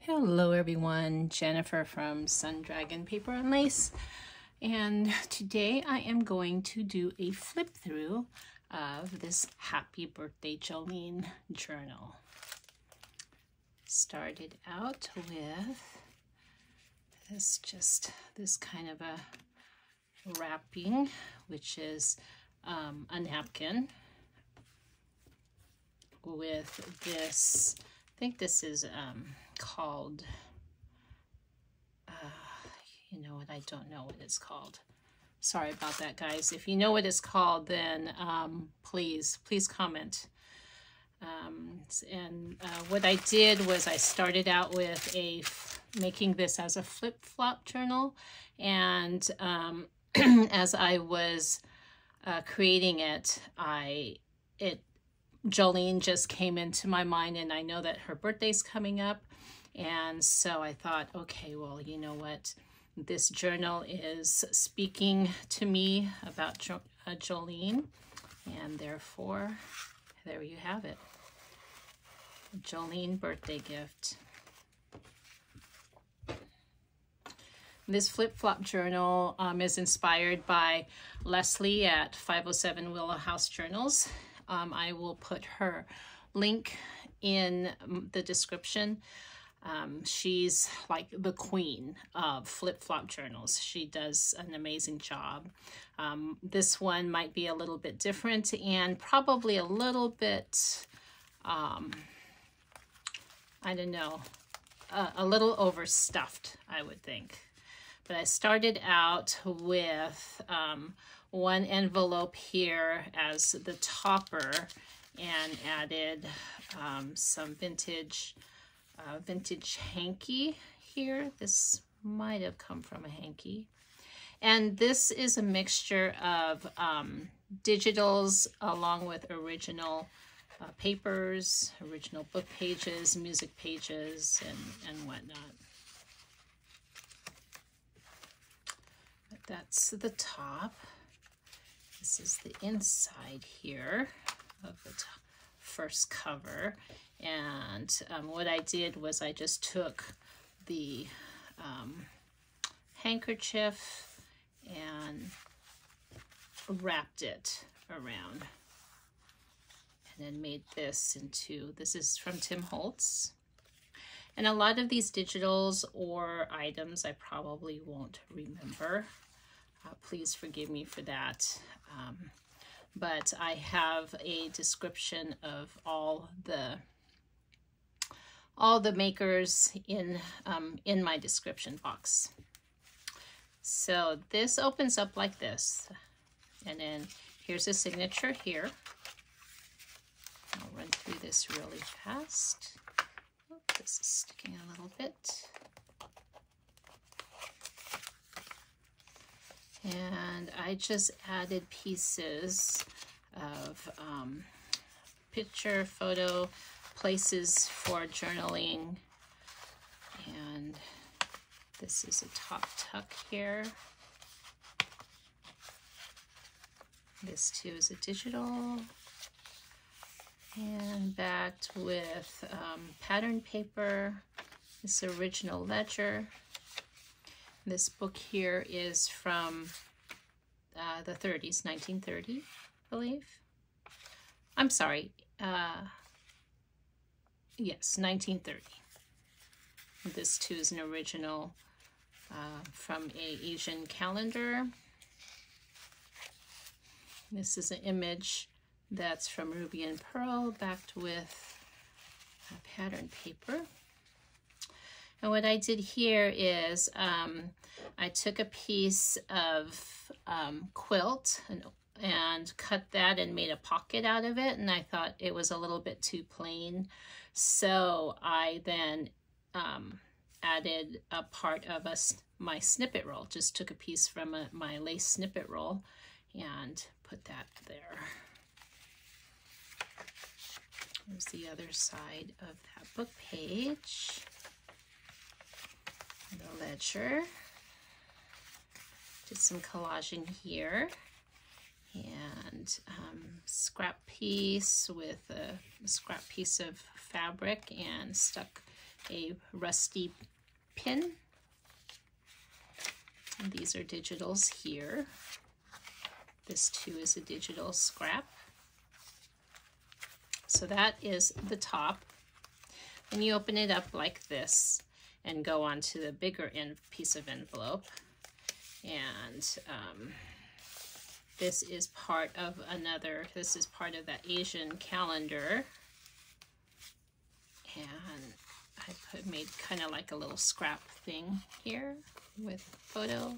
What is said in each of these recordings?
Hello everyone, Jennifer from Sun Dragon Paper and Lace, and today I am going to do a flip through of this Happy Birthday Jolene journal. Started out with this kind of a wrapping, which is a napkin with this, I think this is called, you know what, I don't know what it's called. Sorry about that, guys. If you know what it's called, then please comment. What I did was I started out with making this as a flip-flop journal, and as I was creating it, Jolene just came into my mind, and I know that her birthday's coming up, and so I thought, okay, well, you know what, this journal is speaking to me about Jolene, and therefore there you have it, Jolene birthday gift. This flip-flop journal is inspired by Leslie at 507 Willow House Journals. I will put her link in the description. She's like the queen of flip-flop journals. She does an amazing job. This one might be a little bit different and probably a little bit, I don't know, a little overstuffed, I would think. But I started out with one envelope here as the topper and added some vintage hanky here. This might have come from a hanky. And this is a mixture of digitals along with original papers, original book pages, music pages, and whatnot. But that's the top. This is the inside here of the first cover. And what I did was I just took the handkerchief and wrapped it around. And then made this into, this is from Tim Holtz. And a lot of these digitals or items I probably won't remember. Please forgive me for that. But I have a description of all the makers in my description box. So this opens up like this, and then here's a signature here. I'll run through this really fast. Oh, this is sticking a little bit. And I just added pieces of picture, photo, places for journaling. And this is a top tuck here. This too is a digital. And backed with pattern paper, this original ledger. This book here is from the 30s, 1930, I believe. I'm sorry, yes, 1930. This too is an original from an Asian calendar. This is an image that's from Ruby and Pearl, backed with pattern paper. And what I did here is I took a piece of quilt and cut that and made a pocket out of it, and I thought it was a little bit too plain. So I then added a part of my snippet roll, just took a piece from my lace snippet roll and put that there. Here's the other side of that book page. The ledger. Did some collaging here. And scrap piece with a scrap piece of fabric and stuck a rusty pin. And these are digitals here. This too is a digital scrap. So that is the top. And you open it up like this and go on to the bigger piece of envelope. And this is part of this is part of that Asian calendar. And I made kind of like a little scrap thing here with photo.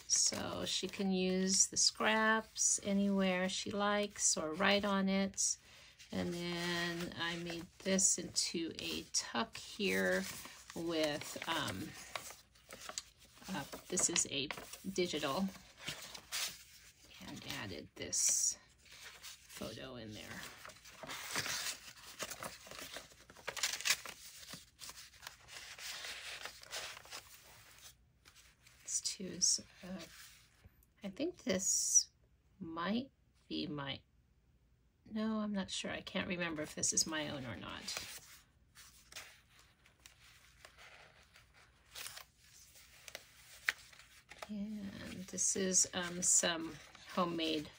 So she can use the scraps anywhere she likes or write on it. And then I made this into a tuck here with, this is a digital, and added this photo in there. This too is, I think this might be my, no, I'm not sure. I can't remember if this is my own or not. And this is some homemade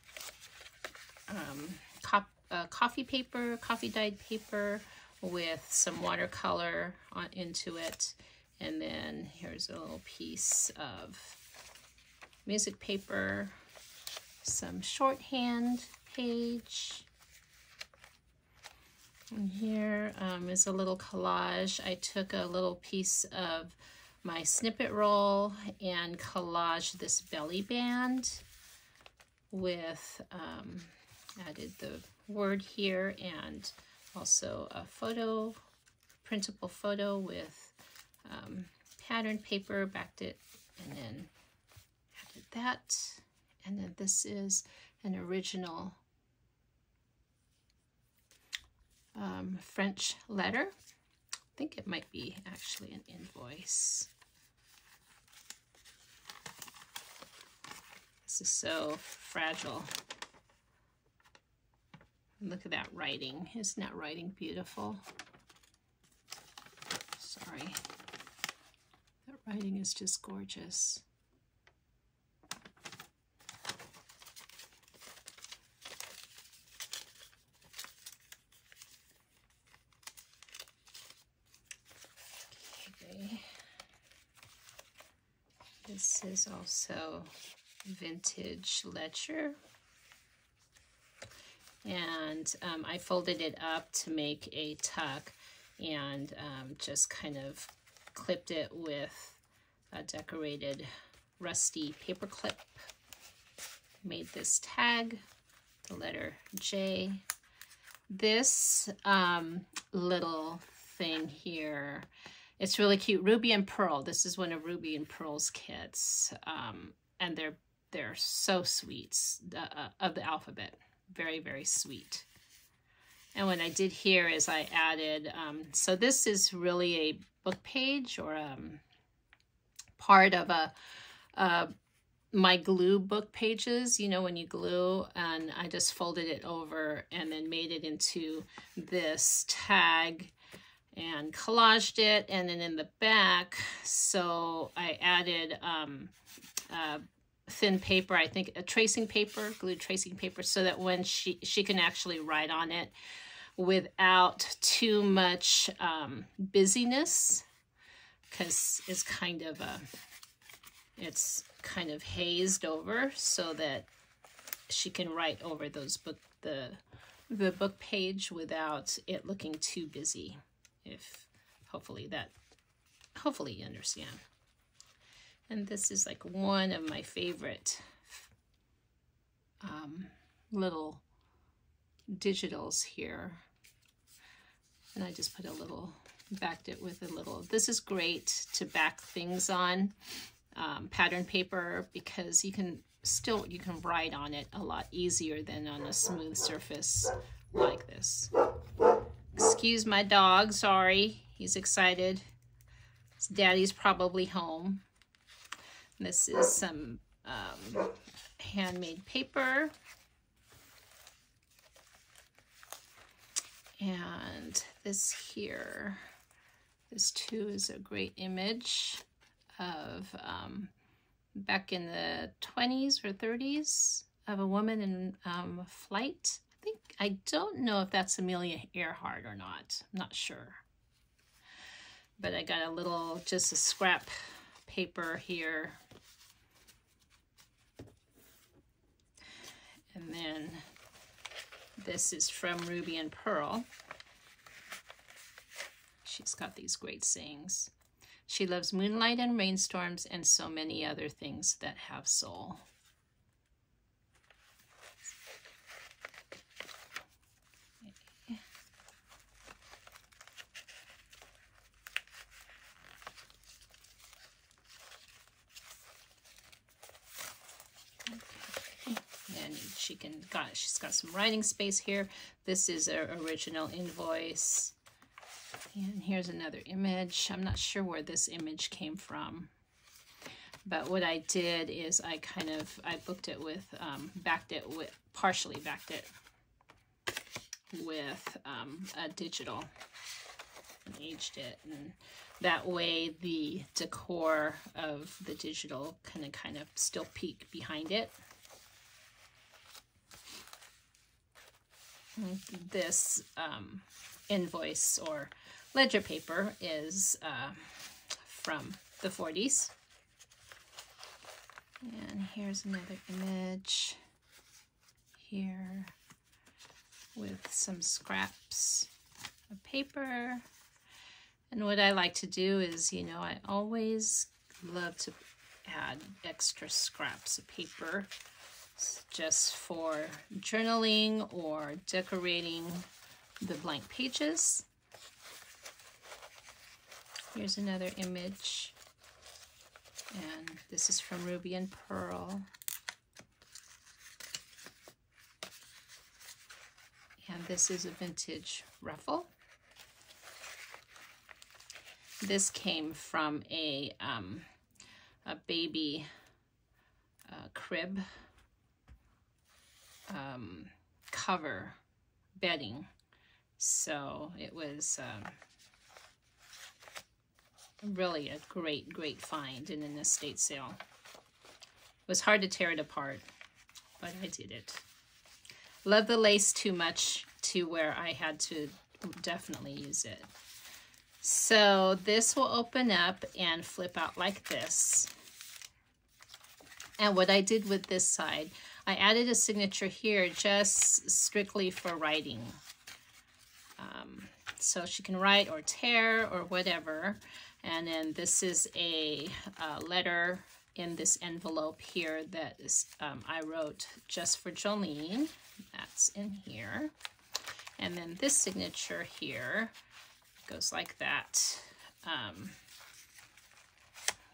coffee paper, coffee dyed paper with some watercolor into it. And then here's a little piece of music paper, some shorthand page. And here is a little collage. I took a little piece of my snippet roll and collaged this belly band with, added the word here and also a photo, printable photo with pattern paper, backed it, and then added that. And then this is an original French letter. I think it might be actually an invoice. This is so fragile. Look at that writing. Isn't that writing beautiful? Sorry. That writing is just gorgeous. This is also vintage ledger, and I folded it up to make a tuck and just kind of clipped it with a decorated rusty paper clip. Made this tag, the letter J. This little thing here, it's really cute. Ruby and Pearl. This is one of Ruby and Pearl's kits, and they're so sweet, of the alphabet. Very, very sweet. And what I did here is I added, so this is really a book page or part of my glue book pages, you know, when you glue, and I just folded it over and then made it into this tag and collaged it. And then in the back, so I added thin paper, I think a tracing paper, glued tracing paper, so that when she can actually write on it without too much busyness, because it's kind of hazed over, so that she can write over those the book page without it looking too busy. If hopefully you understand. And this is like one of my favorite little digitals here. And I just put a little, backed it with a little, this is great to back things on pattern paper, because you can write on it a lot easier than on a smooth surface like this. Excuse my dog, sorry. He's excited. His daddy's probably home. This is some handmade paper. And this here, This too is a great image of back in the 20s or 30s of a woman in flight. I don't know if that's Amelia Earhart or not. I'm not sure. But I got a little, just a scrap paper here. And then this is from Ruby and Pearl. She's got these great sayings. She loves moonlight and rainstorms and so many other things that have soul. And she's got some writing space here. This is her original invoice. And here's another image. I'm not sure where this image came from. But what I did is I booked it with, partially backed it with a digital and aged it. And that way the decor of the digital kind of still peek behind it. This invoice or ledger paper is from the 40s. And here's another image here with some scraps of paper. And what I like to do is, you know, I always love to add extra scraps of paper just for journaling or decorating the blank pages. Here's another image, and this is from Ruby and Pearl. And this is a vintage ruffle. This came from a baby crib cover bedding. So it was really a great find in an estate sale. It was hard to tear it apart, but I did it. Love the lace too much to where I had to definitely use it. So this will open up and flip out like this. And what I did with this side, I added a signature here just strictly for writing. So she can write or tear or whatever. And then this is a letter in this envelope here that is, I wrote just for Jolene. That's in here. And then this signature here goes like that.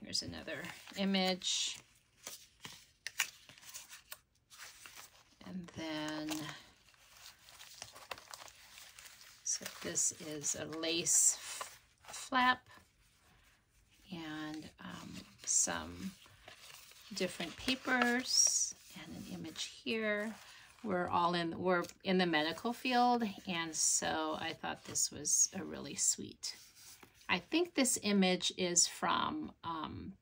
Here's another image. And then, so this is a lace flap and some different papers and an image here. We're in the medical field, and so I thought this was a really sweet. I think this image is from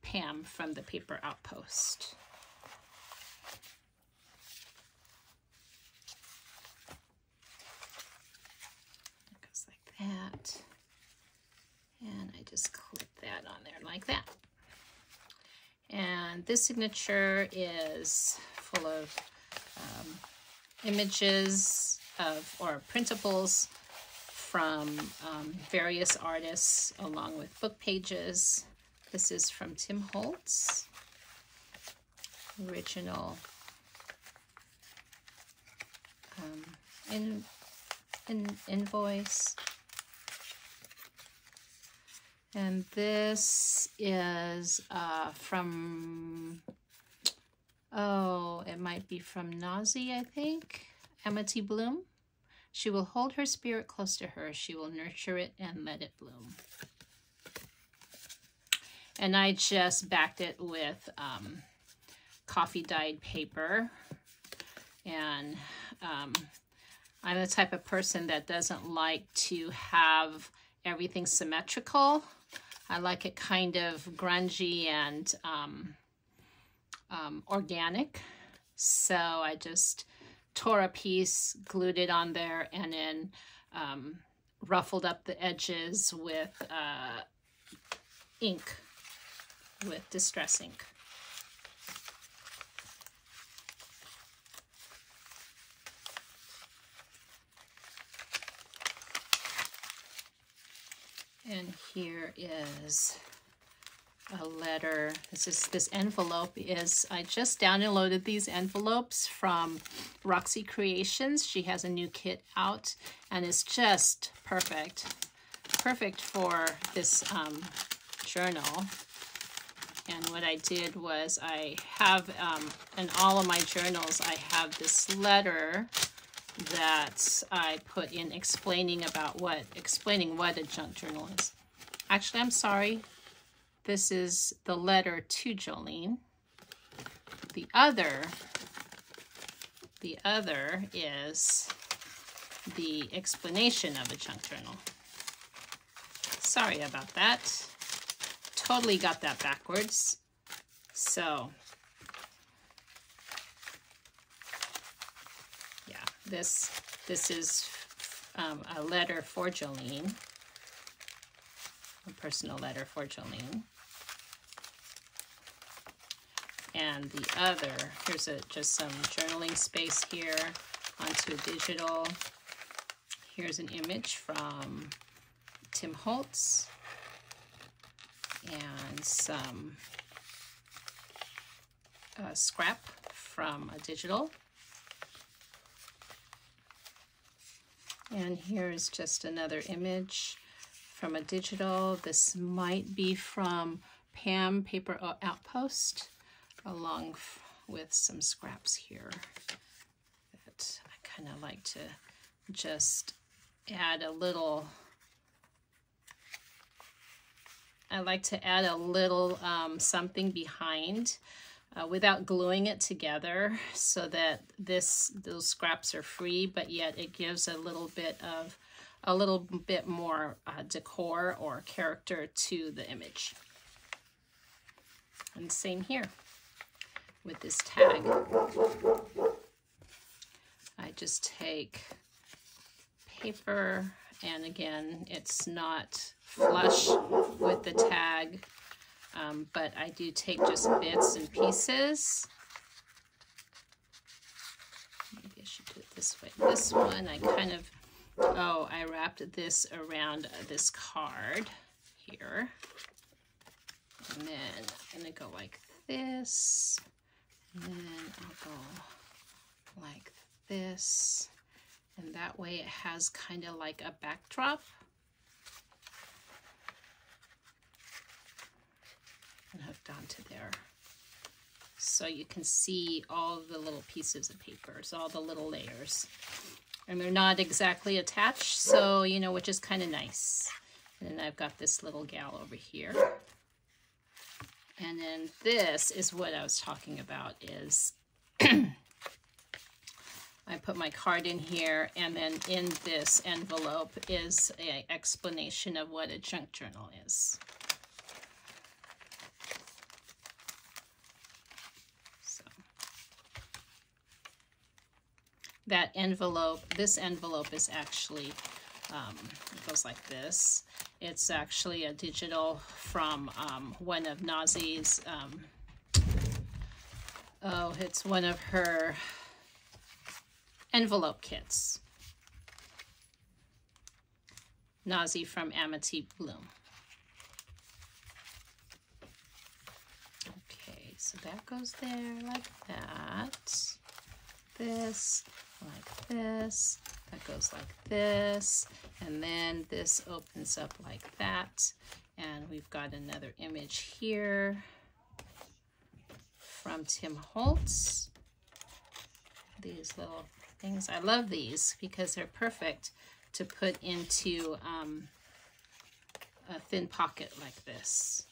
Pam from the Paper Outpost. It goes like that. And I just clip that on there like that. And this signature is full of images or printables from various artists along with book pages. This is from Tim Holtz, original invoice. And this is from, oh, it might be from Nazi, I think. Amity Bloom. She will hold her spirit close to her. She will nurture it and let it bloom. And I just backed it with coffee dyed paper. And I'm the type of person that doesn't like to have everything symmetrical. I like it kind of grungy and organic. So I just tore a piece, glued it on there, and then ruffled up the edges with ink, with Distress ink. And here is a letter. This envelope is, I just downloaded these envelopes from Roxy Creations. She has a new kit out and it's just perfect. Perfect for this journal. And what I did was I have, in all of my journals, I have this letter that I put in explaining what a junk journal is. Actually, I'm sorry. This is the letter to Jolene. The other is the explanation of a junk journal. Sorry about that. Totally got that backwards. So, yeah, this is a letter for Jolene, a personal letter for Jolene. And the other, here's just some journaling space here onto a digital. Here's an image from Tim Holtz and some scrap from a digital. And here's just another image from a digital. This might be from Pam Paper Outpost, along with some scraps here that I kind of like to just add a little, I like to add a little something behind without gluing it together so that those scraps are free, but yet it gives a little bit more decor or character to the image. And same here with this tag. I just take paper, and again, it's not flush with the tag, but I do take just bits and pieces. Maybe I should do it this way. This one, I kind of, I wrapped this around this card here. And then I'm gonna go like this. And then I'll go like this, and that way it has kind of like a backdrop. And hooked onto there. So you can see all the little pieces of paper, so all the little layers. And they're not exactly attached, so, you know, which is kind of nice. And then I've got this little gal over here. And then this is what I was talking about is I put my card in here, and then in this envelope is an explanation of what a junk journal is. So that envelope, this envelope is actually, it goes like this. It's actually a digital from one of Nazi's, it's one of her envelope kits. Nazi from Amity Bloom. Okay, so that goes there like that. This, like this. That goes like this. And then this opens up like that. And we've got another image here from Tim Holtz. These little things. I love these because they're perfect to put into a thin pocket like this.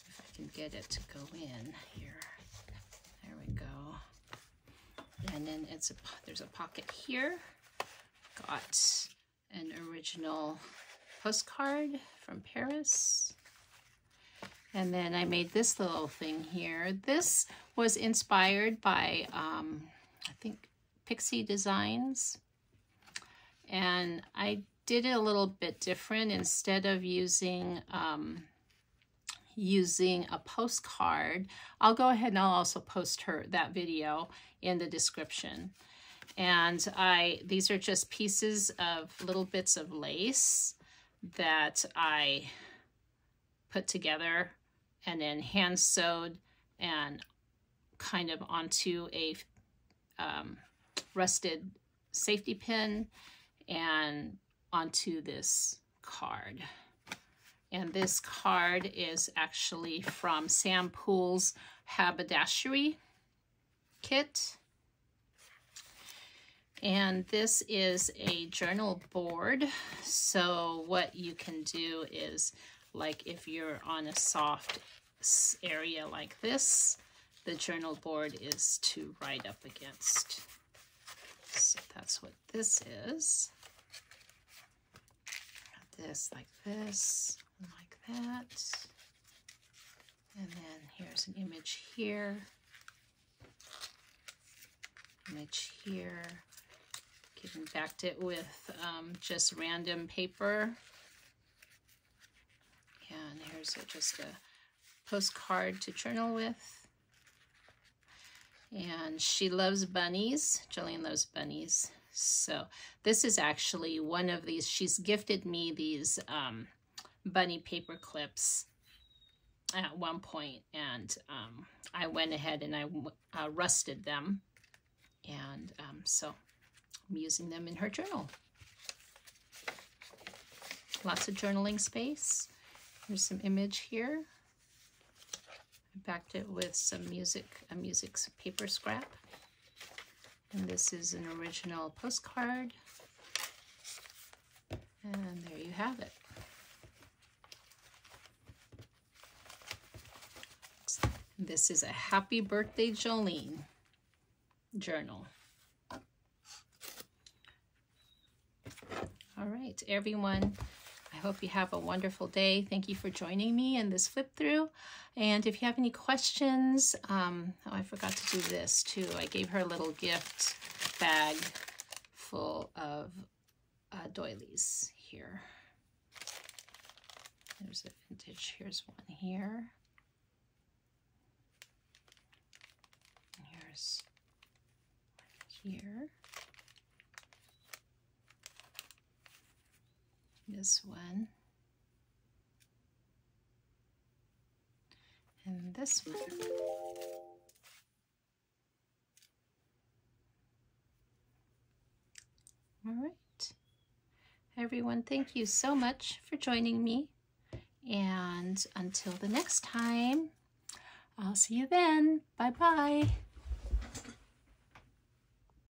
If I can get it to go in here. There we go. And then there's a pocket here. Got an original postcard from Paris. And then I made this little thing here. This was inspired by, I think, Pixie Designs. And I did it a little bit different. Instead of using a postcard, I'll go ahead and I'll also post that video in the description. And these are just pieces of little bits of lace that I put together and then hand sewed and kind of onto a rusted safety pin and onto this card. And this card is actually from Sam Poole's Haberdashery kit. And this is a journal board. So what you can do is, like if you're on a soft area like this, the journal board is to write up against. So that's what this is. Got this like this, like that. And then here's an image here. Image here. Getting backed it with just random paper. And here's just a postcard to journal with. And she loves bunnies. Jillian loves bunnies. So this is actually one of these. She's gifted me these bunny paper clips at one point, and I went ahead and I rusted them, and so I'm using them in her journal. Lots of journaling space. Here's some image here. I backed it with some a music paper scrap. And this is an original postcard. And there you have it. This is a Happy Birthday Jolene journal. All right, everyone. I hope you have a wonderful day. Thank you for joining me in this flip through. And if you have any questions, oh, I forgot to do this too. I gave her a little gift bag full of doilies here. There's a vintage, here's one here. And here's one here. This one. And this one. All right. Everyone, thank you so much for joining me. And until the next time, I'll see you then. Bye-bye.